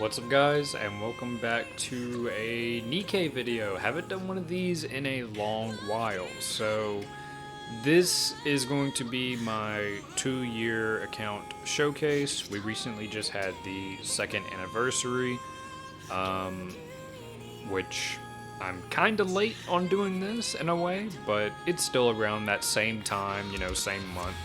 What's up guys, and welcome back to a NIKKE video. Haven't done one of these in a long while, so this is going to be my 2-year account showcase. We recently just had the 2nd anniversary, which I'm kinda late on doing this in a way, but it's still around that same time, same month.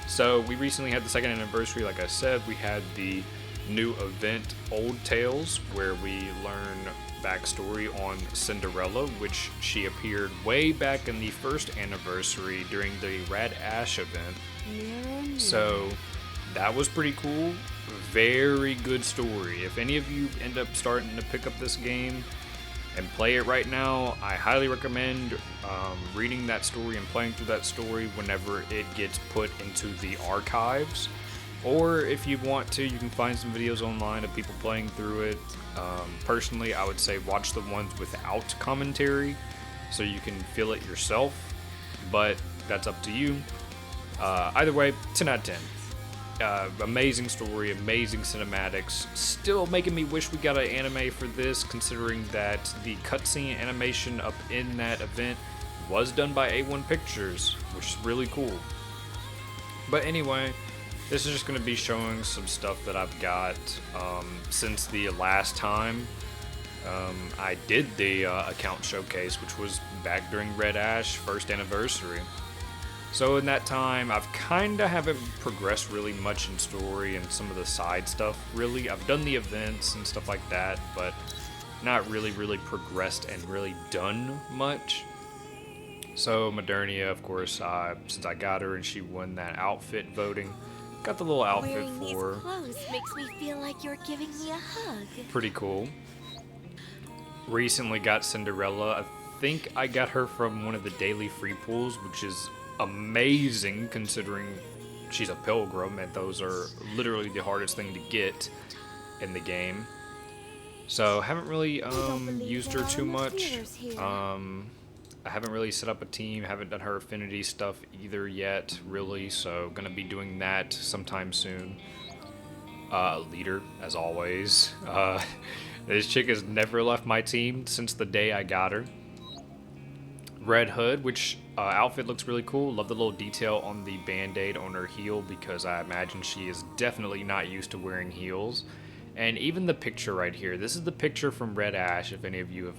So we recently had the 2nd anniversary. Like I said, we had the new event Old Tales, where we learn backstory on Cinderella, which she appeared way back in the 1st anniversary during the Red Ash event. So that was pretty cool. Very good story. If any of you end up starting to pick up this game and play it right now, I highly recommend reading that story and playing through that story whenever it gets put into the archives. Or if you want to, you can find some videos online of people playing through it. Personally, I would say watch the ones without commentary so you can feel it yourself, but that's up to you. Either way, 10 out of 10. Amazing story, amazing cinematics. Still making me wish we got an anime for this, considering that the cutscene animation up in that event was done by A1 Pictures, which is really cool. But anyway, this is just going to be showing some stuff that I've got since the last time I did the account showcase, which was back during Red Ash 1st anniversary. So in that time, I've kinda haven't progressed really much in story and some of the side stuff, really. I've done the events and stuff like that, but not really progressed and really done much. So Modernia, of course, since I got her and she won that outfit voting, got the little outfit Wearing for her. these clothes makes me feel like you're giving me a hug. Pretty cool. Recently got Cinderella. I think I got her from one of the daily free pools, which is amazing considering she's a pilgrim and those are literally the hardest thing to get in the game. So haven't really used her too much. I haven't really set up a team, haven't done her affinity stuff either yet, really, so gonna be doing that sometime soon. Leader, as always. This chick has never left my team since the day I got her. Red Hood, which outfit looks really cool. Love the little detail on the band-aid on her heel, because I imagine she is definitely not used to wearing heels. And even the picture right here, this is the picture from Red Ash, if any of you have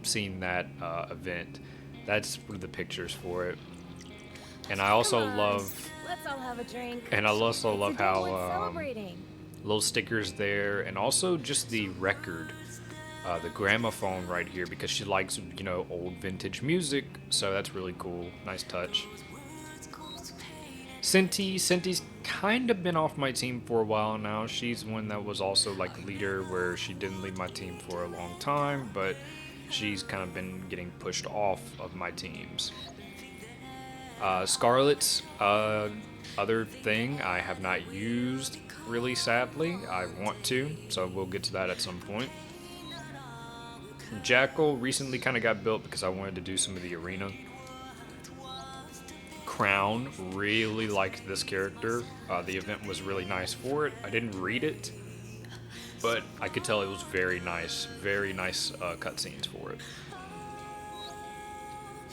seen that event. That's one of the pictures for it. And I also love, Let's all have a drink. and I also love how Celebrating. little stickers there, and also just the record, the gramophone right here, because she likes, old vintage music, so that's really cool. Nice touch. Cindy's kind of been off my team for a while now. She's one that was also like leader, where she didn't lead my team for a long time, but she's kind of been getting pushed off of my teams. Scarlet's other thing I have not used, really, sadly. I want to, so we'll get to that at some point. Jackal recently kind of got built because I wanted to do some of the arena. Crown, really liked this character. The event was really nice for it. I didn't read it, but I could tell it was very nice cutscenes for it.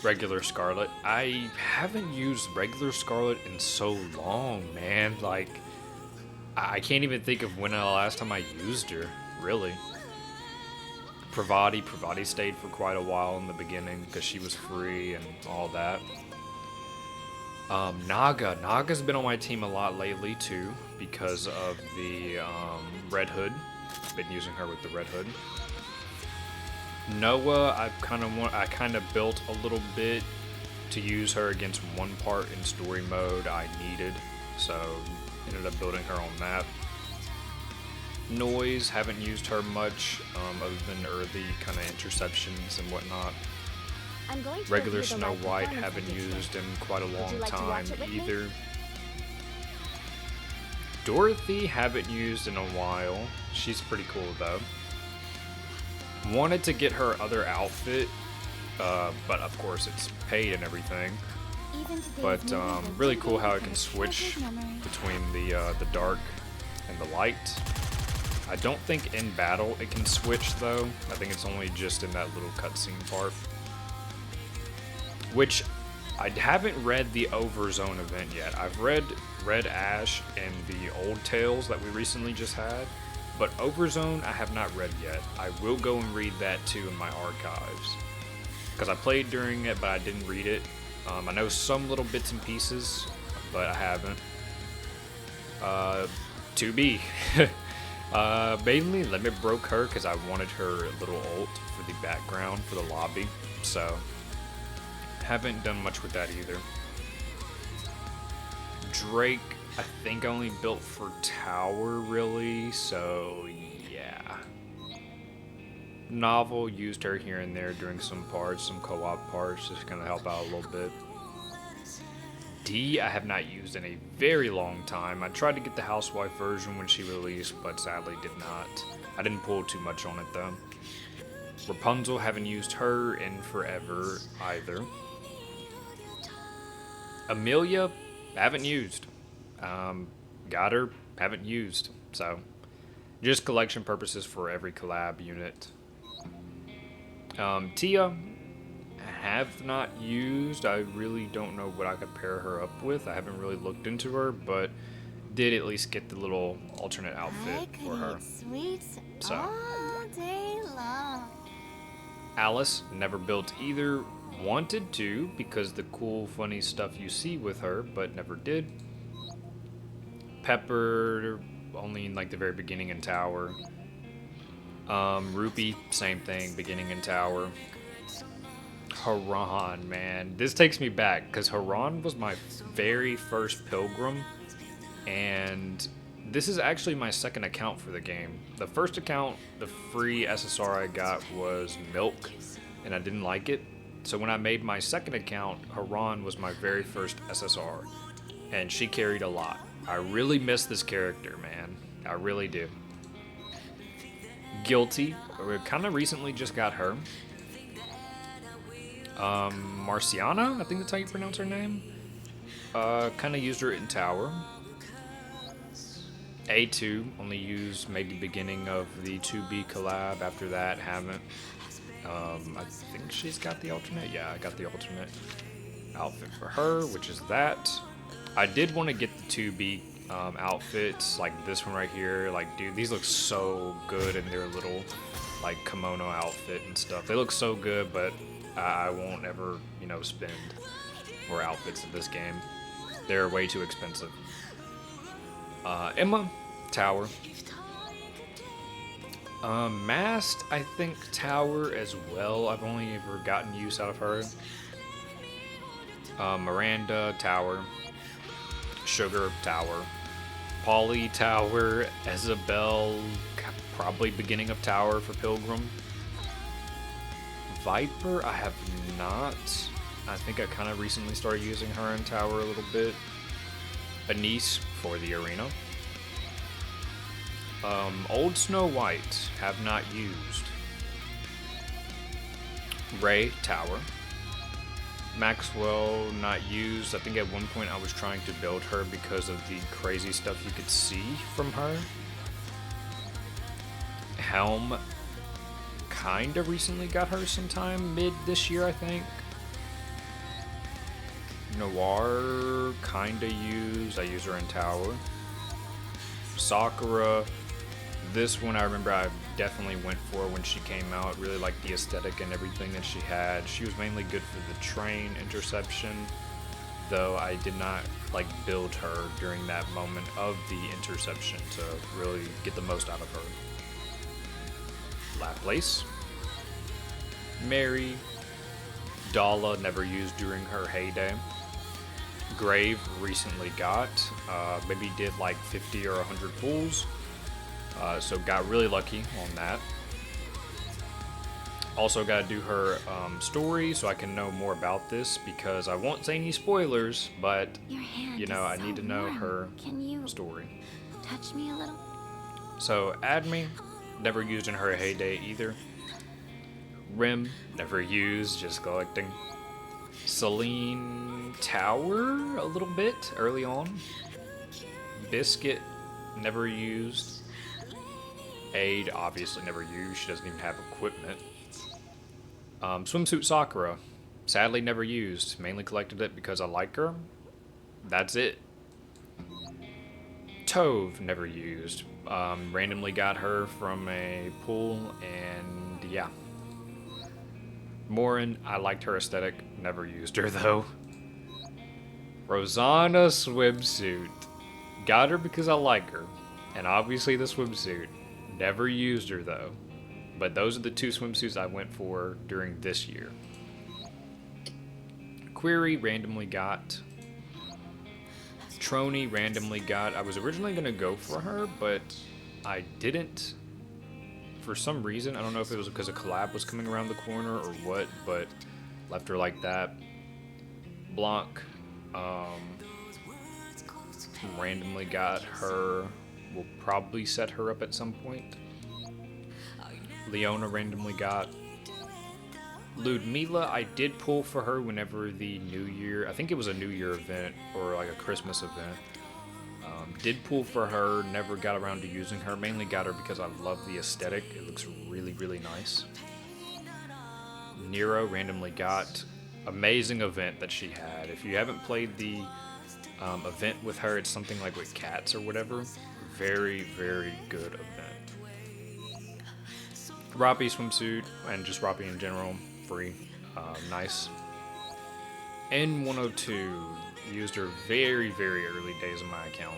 Regular Scarlet. I haven't used regular Scarlet in so long, man. Like, I can't even think of when the last time I used her, really. Pravati stayed for quite a while in the beginning because she was free and all that. Naga's been on my team a lot lately too because of the Red Hood. Been using her with the Red Hood. Noah, I kind of built a little bit to use her against one part in story mode I needed, so ended up building her on that. Noise, haven't used her much, other than early kind of interceptions and whatnot. Regular Snow White, haven't used in quite a long time either. Dorothy, haven't used in a while. She's pretty cool though. Wanted to get her other outfit, but of course it's paid and everything. But really cool how it can switch between the dark and the light. I don't think in battle it can switch though. I think it's only just in that little cutscene part. Which I haven't read the Overzone event yet. I've read Red Ash and the Old Tales that we recently just had, but Overzone I have not read yet. I will go and read that too in my archives. Because I played during it, but I didn't read it. I know some little bits and pieces, but I haven't. 2B. Mainly Limit broke her because I wanted her little ult for the background for the lobby, so haven't done much with that either. Drake, I think only built for tower really, so yeah. Novel used her here and there during some parts, some co-op parts, just gonna help out a little bit. D I have not used in a very long time. I tried to get the housewife version when she released, but sadly did not. I didn't pull too much on it though. Rapunzel, haven't used her in forever either. Amelia, haven't used. Got her, haven't used. So, just collection purposes for every collab unit. Tia, have not used. I really don't know what I could pair her up with. I haven't really looked into her, but did at least get the little alternate outfit for her. Sweets So, all day long. Alice, never built either. Wanted to because the cool, funny stuff you see with her, but never did. Pepper, only in like the very beginning in tower. Rupee, same thing, beginning in tower. Haran, man, this takes me back because Haran was my very first pilgrim, and this is actually my second account for the game. The first account, the free SSR I got was Milk, and I didn't like it. So when I made my second account, Haran was my very first SSR, and she carried a lot. I really miss this character, man. I really do. Guilty, we kind of recently just got her. Marciana, I think that's how you pronounce her name. Kind of used her in tower. A2, only used maybe beginning of the 2B collab. After that, haven't. I think she's got the alternate. Yeah, I got the alternate outfit for her, which is that. I did want to get the 2B outfits, like this one right here. Like, dude, these look so good in their little, like, kimono outfit and stuff. They look so good, but I won't ever, you know, spend for outfits in this game. They're way too expensive. Emma, tower. Mast, I think tower as well. I've only ever gotten use out of her. Miranda, tower. Sugar, tower. Polly, tower. Isabel, probably beginning of tower for Pilgrim. Viper, I have not. I think I kind of recently started using her in tower a little bit. Anise for the arena. Old Snow White, have not used. Ray, tower. Maxwell, not used. I think at one point I was trying to build her because of the crazy stuff you could see from her. Helm, kinda recently got her sometime mid this year, I think. Noir, kinda used. I use her in tower. Sakura, this one I remember I definitely went for when she came out. Really liked the aesthetic and everything that she had. She was mainly good for the train interception, though I did not like build her during that moment of the interception to really get the most out of her. Laplace, Mary, Dala, never used during her heyday. Grave, recently got, maybe did like 50 or 100 pulls, so got really lucky on that. Also got to do her story so I can know more about this, because I won't say any spoilers, but you know, I need to know her story. Touch me a little? So Adme, never used in her heyday either. Rim, never used, just collecting. Celine, tower a little bit early on. Biscuit, never used. Aid, obviously never used. She doesn't even have equipment. Swimsuit Sakura, sadly never used. Mainly collected it because I like her. That's it. Tove, never used. Randomly got her from a pool, and yeah. Morin, I liked her aesthetic. Never used her though. Rosanna swimsuit. Got her because I like her. And obviously the swimsuit. Never used her though. But those are the two swimsuits I went for during this year. Query randomly got. Trony randomly got. I was originally going to go for her, but I didn't. For some reason, I don't know if it was because a collab was coming around the corner or what, but left her like that. Blanc. Randomly got her. We'll probably set her up at some point. Leona randomly got. Ludmila, I did pull for her whenever the New Year, I think it was a New Year event or like a Christmas event. Did pull for her, never got around to using her. Mainly got her because I love the aesthetic. It looks really, really nice. Nero randomly got. Amazing event that she had. If you haven't played the event with her, it's something like with cats or whatever. Very, very good event. Roppy swimsuit and just Roppy in general, free, nice. N102, used her very, very early days of my account.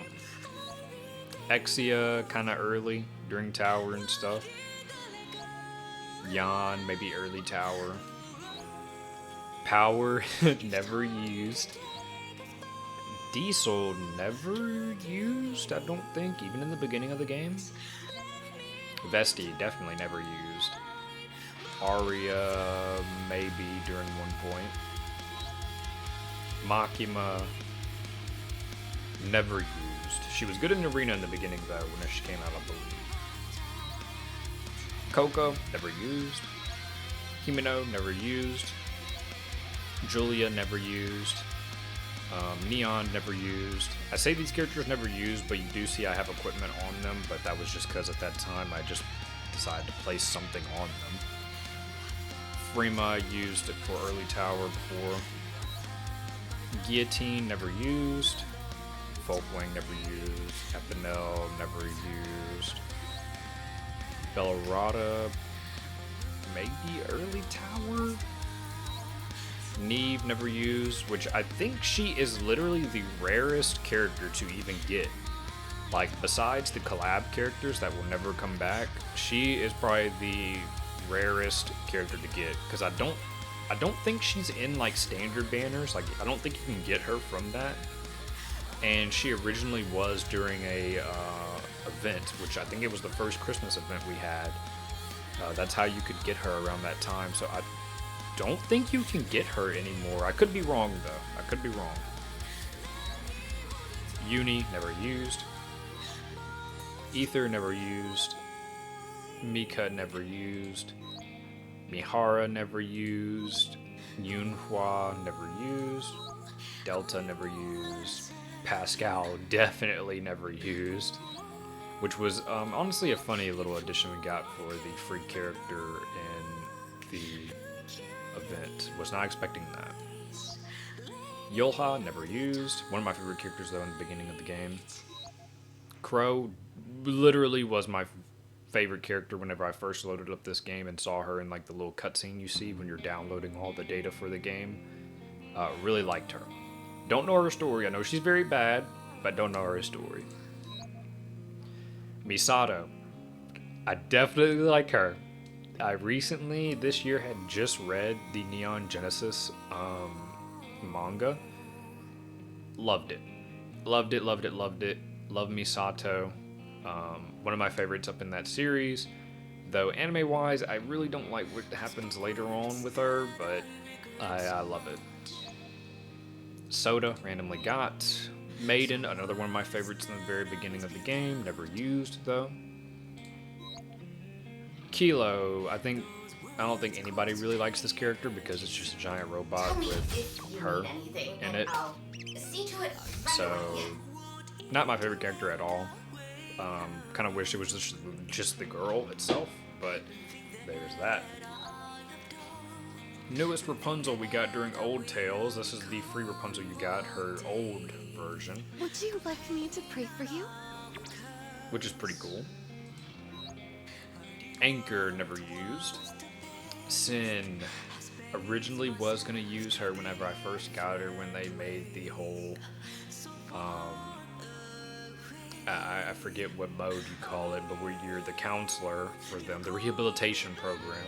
Exia, kind of early during tower and stuff. Yan, maybe early tower. Power, never used. Diesel, never used, I don't think, even in the beginning of the game. Vesti, definitely never used. Arya, maybe during one point. Makima, never used. She was good in Arena in the beginning, though, when she came out, I believe. Coco, never used. Himeno, never used. Julia, never used. Neon, never used. I say these characters never used, but you do see I have equipment on them, but that was just because at that time I just decided to place something on them. Frima used it for early tower before. Guillotine, never used. Folkwing, never used. Epinel, never used. Bellerata, maybe early tower? Neve, never used, which I think she is literally the rarest character to even get. Like, besides the collab characters that will never come back, she is probably the rarest character to get, because I don't think she's in like standard banners. Like, I don't think you can get her from that. And she originally was during a event, which I think it was the first Christmas event we had. That's how you could get her around that time. So I don't think you can get her anymore. I could be wrong though. I could be wrong. Uni, never used. Ether, never used. Mika, never used. Mihara, never used. Yunhua, never used. Delta, never used. Pascal, definitely never used. Which was honestly a funny little addition we got for the free character in the event. Was not expecting that. Yolha, never used. One of my favorite characters though in the beginning of the game. Crow literally was my favorite character whenever I first loaded up this game and saw her in like the little cutscene you see when you're downloading all the data for the game. Really liked her. Don't know her story. I know she's very bad, but don't know her story. Misato. I definitely like her. I recently, this year, had just read the Neon Genesis manga. Loved it. Loved it, loved it, loved it. Love Misato. One of my favorites up in that series. Though anime-wise, I really don't like what happens later on with her, but I love it. Soda, randomly got. Maiden, another one of my favorites in the very beginning of the game. Never used, though. Kilo, I don't think anybody really likes this character because it's just a giant robot with her in it. So, not my favorite character at all. Kind of wish it was just the girl itself, but there's that. Newest Rapunzel we got during Old Tales. This is the free Rapunzel you got, her old version, Would you like me to pray for you? which is pretty cool. Anchor, never used. Sin, originally was going to use her whenever I first got her, when they made the whole, I forget what mode you call it, but where you're the counselor for them, the rehabilitation program.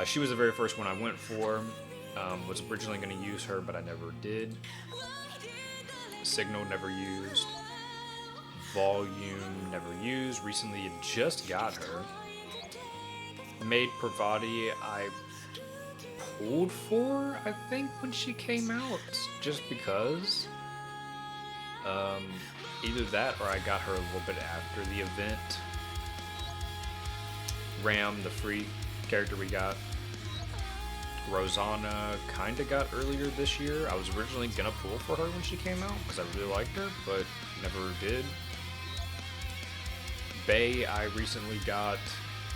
She was the very first one I went for. Was originally going to use her, but I never did. Signal, never used. Volume, never used. Recently just got her. Maid Pravati, I pulled for, I think, when she came out, just because. Either that or I got her a little bit after the event. Ram, the free character we got. Rosanna kinda got earlier this year. I was originally gonna pull for her when she came out because I really liked her, but never did. Bay, I recently got,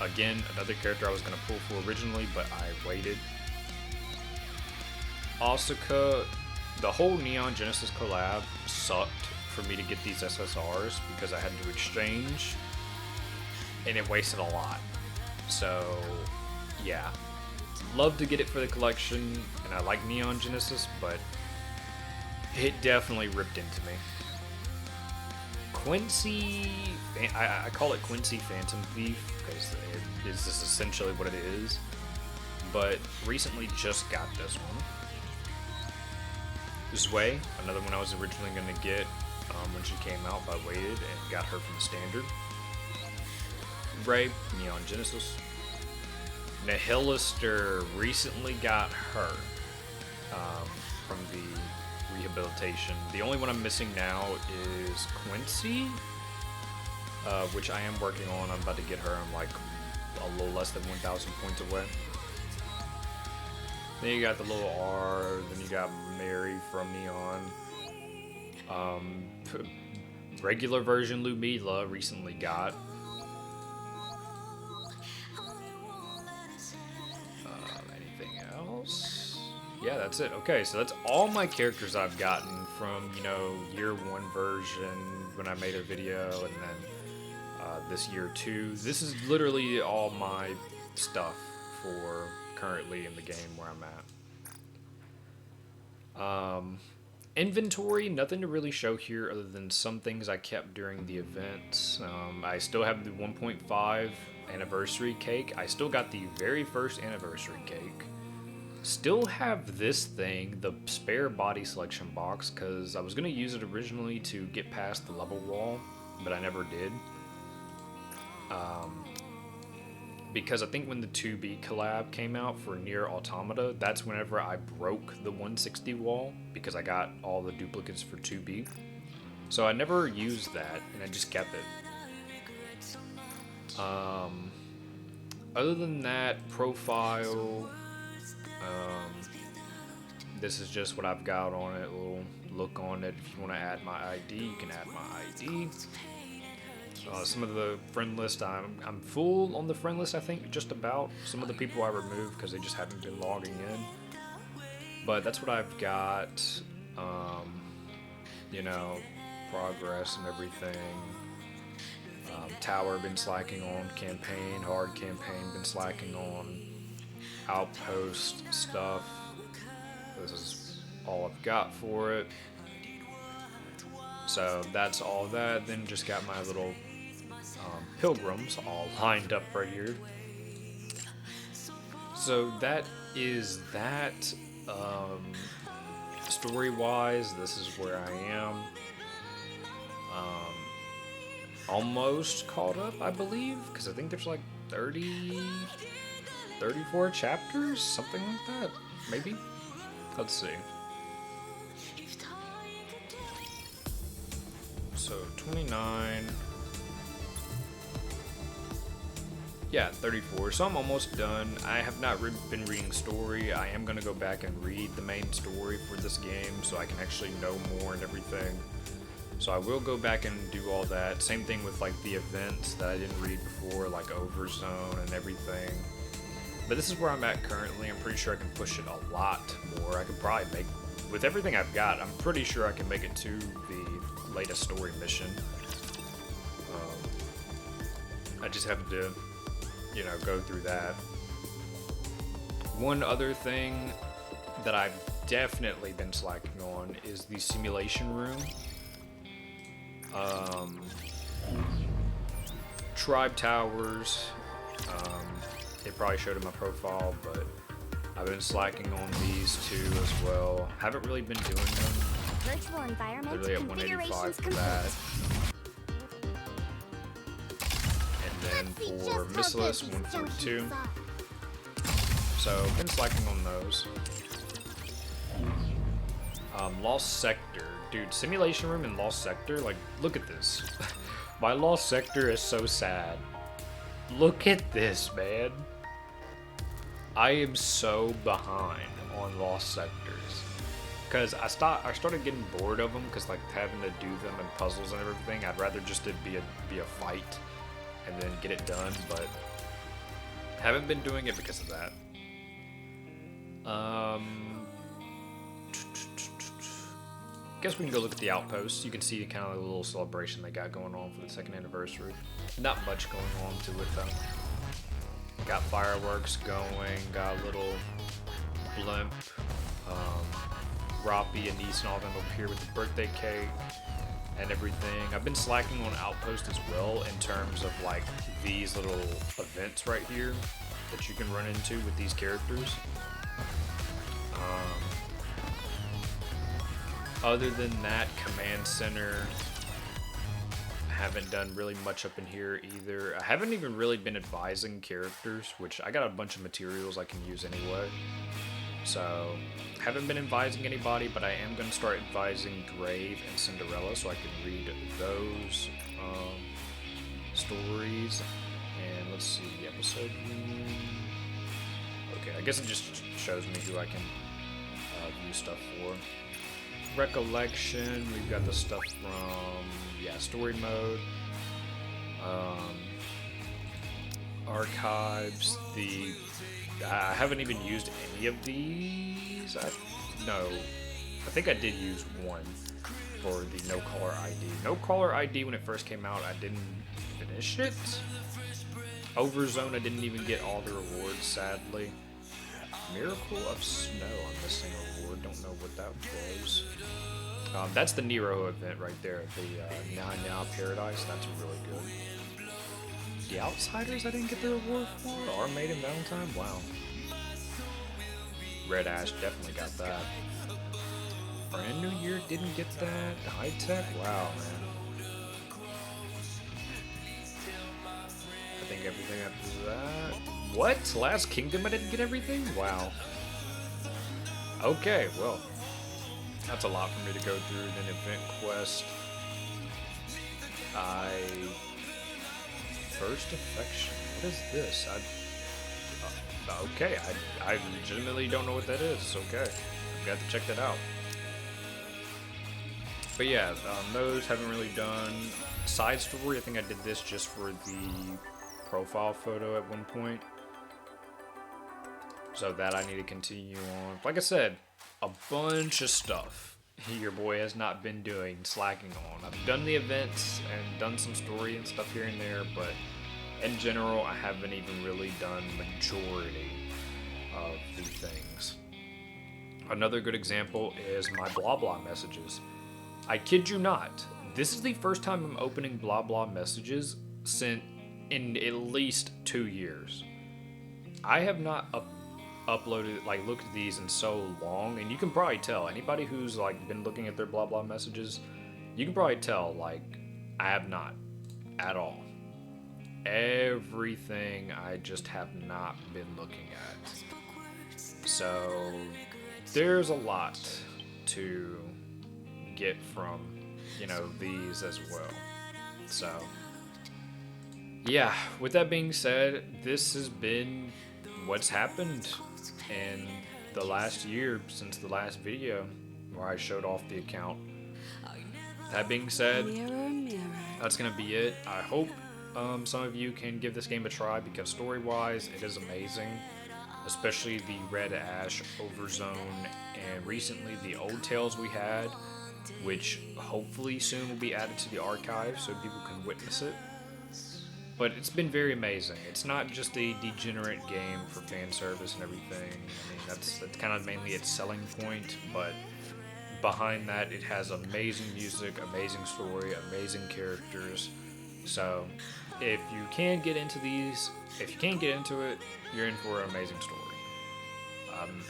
again, another character I was gonna pull for originally, but I waited. Asuka, the whole Neon Genesis collab sucked for me to get these SSRs because I had to exchange, and it wasted a lot. So, yeah. Love to get it for the collection, and I like Neon Genesis, but it definitely ripped into me. Quincy, I call it Quincy Phantom Thief because it is just essentially what it is, but recently just got this one. Zwei, another one I was originally going to get when she came out, but I waited and got her from the standard. Ray, Neon Genesis. Nihilister, recently got her from the rehabilitation. The only one I'm missing now is Quincy, which I am working on. I'm about to get her. I'm like a little less than 1,000 points away. Then you got the little R, then you got Mary from Neon. Regular version Lumila recently got. Anything else? Yeah, that's it. Okay, so that's all my characters I've gotten from, you know, year 1 version when I made a video, and then this year 2. This is literally all my stuff for currently in the game where I'm at. Inventory, nothing to really show here other than some things I kept during the event. I still have the 1.5 anniversary cake. I still got the very first anniversary cake. Still have this thing, the spare body selection box, because I was going to use it originally to get past the level wall, but I never did. Because I think when the 2B collab came out for Nier Automata, that's whenever I broke the 160 wall, because I got all the duplicates for 2B. So I never used that, and I just kept it. Other than that, profile, this is just what I've got on it, a little look on it. If you want to add my ID, you can add my ID. Some of the friend list, I'm full on the friend list, I think, just about. Some of the people I removed because they just haven't been logging in. But that's what I've got. You know, progress and everything. Tower been slacking on. Campaign, hard campaign been slacking on. Outpost stuff. This is all I've got for it. So that's all that. Then just got my little pilgrims all lined up right here. So that is that. Story-wise, this is where I am. Almost caught up, I believe, because I think there's like 34 chapters, something like that, maybe? Let's see. So 29. Yeah, 34. So I'm almost done. I have not been reading story. I am going to go back and read the main story for this game so I can actually know more and everything. So I will go back and do all that. Same thing with like the events that I didn't read before, like Overzone and everything. But this is where I'm at currently. I'm pretty sure I can push it a lot more. I could probably make, with everything I've got, I'm pretty sure I can make it to the latest story mission. I just have to, you know, go through that. One other thing that I've definitely been slacking on is the simulation room. Tribe Towers. It probably showed in my profile, but I've been slacking on these two as well. Haven't really been doing them. Virtual environment Literally at 185 for that. And then for Missilus, 142. So, been slacking on those. Lost Sector. Dude, Simulation Room and Lost Sector, like, look at this. My Lost Sector is so sad. Look at this, man. I am so behind on Lost Sectors. Because I started getting bored of them, because, like, having to do them and puzzles and everything, I'd rather just it be a fight and then get it done, but haven't been doing it because of that. Guess we can go look at the outposts. You can see kind of the little celebration they got going on for the 2nd anniversary. Not much going on to it though. Got fireworks going, got a little blimp. Roppy and Niece and all them over here with the birthday cake and everything. I've been slacking on Outpost as well in terms of like these little events right here that you can run into with these characters. Other than that, Command Center, I haven't done really much up in here either. I haven't even really been advising characters, which I got a bunch of materials I can use anyway. So, haven't been advising anybody, but I am going to start advising Grave and Cinderella so I can read those stories. And let's see, episode 1. Okay, I guess it just shows me who I can view stuff for. Recollection, we've got the stuff from, story mode. Archives, I haven't even used any of these. I think I did use one for the No Caller ID. No Caller ID, when it first came out, I didn't finish it. Overzone, I didn't even get all the rewards, sadly. Miracle of Snow, I'm missing a reward, don't know what that was. That's the Nero event right there, the Now Paradise, that's really good. The Outsiders I didn't get the reward for? Our Maiden Valentine? Wow. Red Ash definitely got that. Brand New Year didn't get that. High Tech? Wow, man. I think everything after that. What? Last Kingdom I didn't get everything? Wow. Okay, well. That's a lot for me to go through. Then Event Quest. First Affection. What is this? Okay, I legitimately don't know what that is. Okay. I've got to check that out. But yeah, those haven't really done. Side story, I think I did this just for the profile photo at one point. So that I need to continue on. Like I said, a bunch of stuff your boy has not been doing, slacking on. I've done the events and done some story and stuff here and there, but in general, I haven't even really done majority of the things. Another good example is my blah blah messages. I kid you not, this is the first time I'm opening blah blah messages in at least 2 years. I have not uploaded, looked at these in so long, and you can probably tell, anybody who's been looking at their blah blah messages, you can probably tell, I have not at all. Everything I just have not been looking at. So there's a lot to get from, these as well. So yeah, with that being said, this has been what's happened in the last year since the last video where I showed off the account. That being said, Mirror, mirror. that's gonna be it. I hope some of you can give this game a try because story-wise, it is amazing. Especially the Red Ash Overzone and recently the old tales we had, which hopefully soon will be added to the archive so people can witness it. But it's been very amazing. It's not just a degenerate game for fan service and everything. I mean, that's kind of mainly its selling point, but behind that, it has amazing music, amazing story, amazing characters. So, if you can get into these, if you can't get into it, you're in for an amazing story.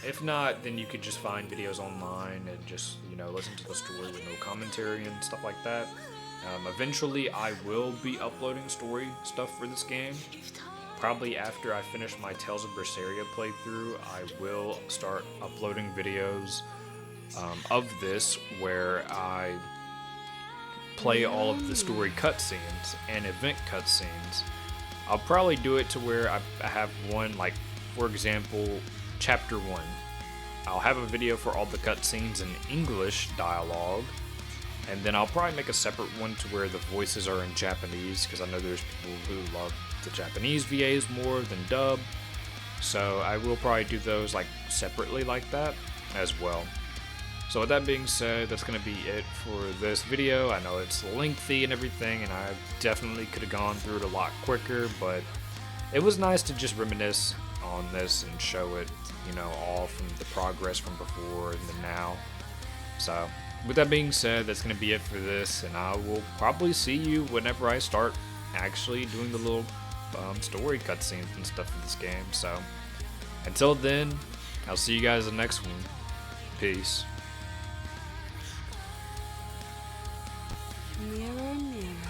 If not, then you could just find videos online and just, listen to the story with no commentary and stuff like that. Eventually, I will be uploading story stuff for this game. Probably after I finish my Tales of Berseria playthrough, I will start uploading videos of this where I play all of the story cutscenes and event cutscenes. I'll probably do it to where I have one, like, for example, Chapter 1. I'll have a video for all the cutscenes in English dialogue, and then I'll probably make a separate one to where the voices are in Japanese, because I know there's people who love the Japanese VAs more than dub, so I will probably do those like separately like that as well. So with that being said, that's going to be it for this video. I know it's lengthy and everything, and I definitely could have gone through it a lot quicker, but it was nice to just reminisce on this and show it, all from the progress from before and the now. So with that being said, that's going to be it for this, and I will probably see you whenever I start actually doing the little story cutscenes and stuff in this game. So until then, I'll see you guys in the next one. Peace. Mirror, mirror.